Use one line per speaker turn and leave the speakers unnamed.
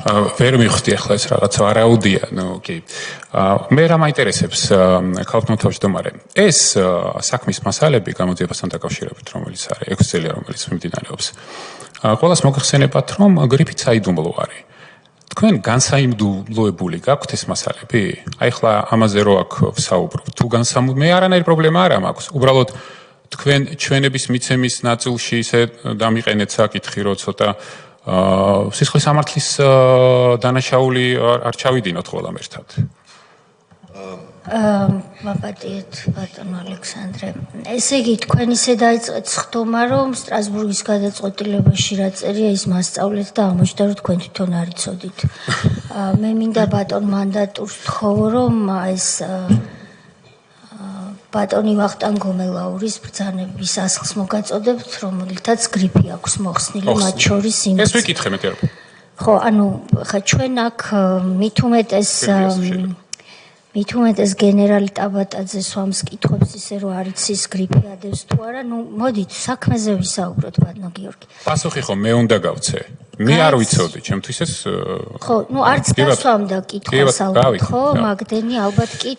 ვერ მივხვდი ახლა ეს რაღაც ვარაუდია, კი. მე რა მაინტერესებს ქალბატონ თავმჯდომარე. ეს საქმის მასალები გამოძიებასთან დაკავშირებით, რომელიც არის 6 წელი, რომელიც მიმდინარეობს. ყველას მოგახსენებათ, რომ გრიფით საიდუმლო არის. თქვენ განსაიმდუმლოებული გაქვთ ეს მასალები? აი ახლა ამაზე რო აქ ვსაუბრობ, თუ მე არანაირი პრობლემა არ მაქვს. უბრალოდ თქვენ ჩვენების მიცემის ნაწილში ისე დამიყენეთ საკითხი, რომ ცოტა სისხლის სამართლის დანაშაული არ ჩავიდინოთ ყველამ ერთად.
მაპატიეთ ბატონო ალექსანდრე. ესე იგი თქვენ ისე დაიწყეთ სხდომა, რომ სტრასბურგის გადაწყვეტილებაში რა წერია ის მასწავლეთ და აღმოჩნდა რომ თქვენ თვითონ არ იცოდით. მე მინდა ბატონ მანდატურს ვთხოვო, რომ ეს ბატონი ვახტანგ გომელაურის ბრძანების ასლს მოგაწოდებთ, რომელთაც გრიფი აქვს მოხსნილი, მათ შორის იმის.
ეს ვიკითხე მეტი არა.
ხო, ანუ ხა ჩვენ აქ მით უმეტეს გენერალი ტაბატაძე სვამს კითხვებს ისე რომ არ იცის გრიფი ადევს თუ არა, მოდით საქმეზე ვისაუბროთ ბატონო გიორგი.
პასუხი ხო მე უნდა გავცე. მე არ ვიცოდი, ჩემთვის ეს
ხო, არც დასვამდა კითხვას ალბათ, ხო, მაგდენი ალბათ კი